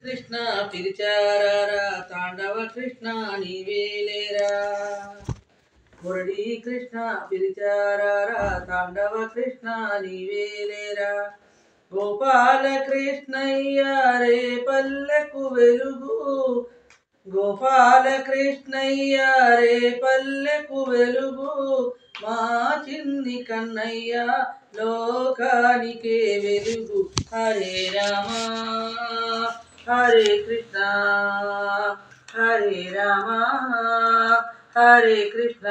కృష్ణ పిలిచారా తాండవ కృష్ణ నీవేలేరా మురళీ కృష్ణ పిలిచారా తాండవ కృష్ణ నీవేలేరా గోపాల కృష్ణయ్య రే పల్లెకు వెలుగు గోపాల కృష్ణయ్య రే పల్లెకు వెలుగు మా చిన్ని కన్నయ్య లోకానికే వెలుగు హరే రామ హరే కృష్ణ హరే రామ హరే కృష్ణ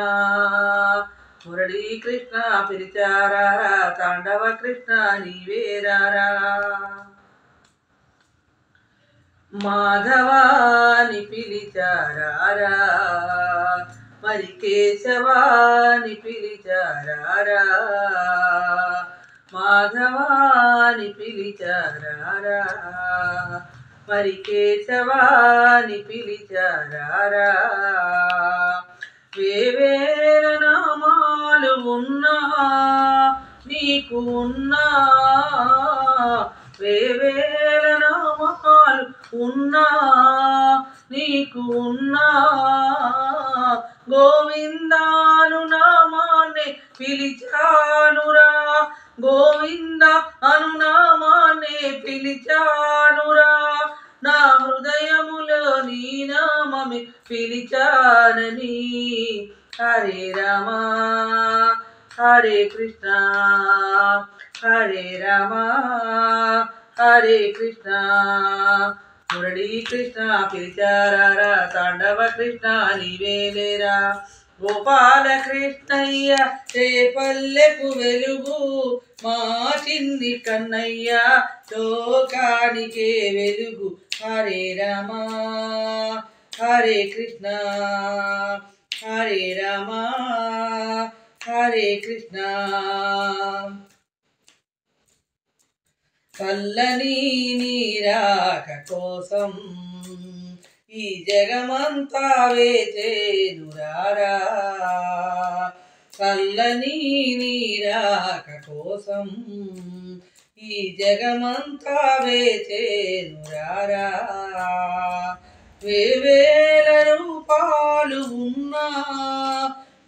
మురళీ కృష్ణ పిలిచారా తాండవ కృష్ణ నీవేరారా మాధవాని పిలిచారా మరి కేశవాని పిలిచారా మాధవాని పిలిచారా మరి కేశవాని పిలిచారా వేవేల నామాలు ఉన్నా నీకు ఉన్నా వేవేల నామాలు ఉన్నా నీకు ఉన్నా గోవిందాను నామాన్ని పిలిచానురా గోవింద అను నామాన్ని పిలిచానురా నా హృదయములో నీ నామమే పిలిచానని హరే రామ హరే కృష్ణ హరే రామ హరే కృష్ణ మురళీ కృష్ణ పిలిచారా తాండవ కృష్ణ నీవేలేరా గోపాల కృష్ణయ్య రే పల్లెకు వెలుగు మా చిన్ని కన్నయ్య లోకానికే వెలుగు హరే రామ హరే కృష్ణ హరే రామ హరే కృష్ణ చల్లని నీరాక కోసం ఈ జగమంతా వేచేనురారా చల్లని నీరాక కోసం ఈ జగమంతా వేచేనురారా వేవేల రూపాలు ఉన్నా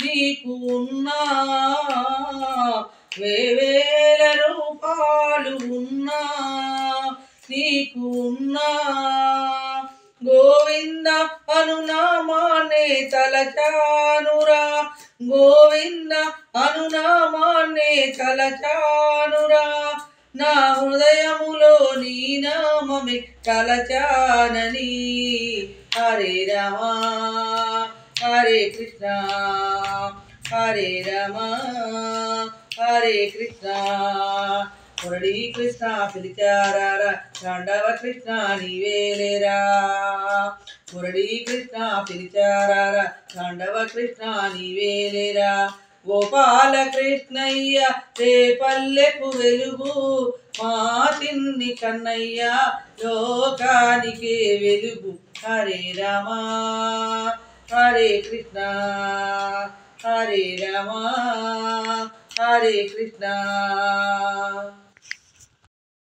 నీకు ఉన్నా వేవేల రూపాలు ఉన్నా నీకు ఉన్నా గోవింద అను నామాన్నే తలచానురా గోవింద అను నామాన్నే తలచానురా నా హృదయములో నీ నామమే తలచానని హరే రామ హరే కృష్ణ హరే రామ హరే కృష్ణ మురళీ కృష్ణ పిలిచారా తాండవ కృష్ణ నీవేలేరా మురళీ కృష్ణ పిలిచారా తాండవ కృష్ణ నీవేలేరా గోపాల కృష్ణయ్య రే పల్లెకు వెలుగు మా చిన్ని కన్నయ్య లోకానికే వెలుగు హరే రామ హరే కృష్ణ హరే రామ హరే కృష్ణ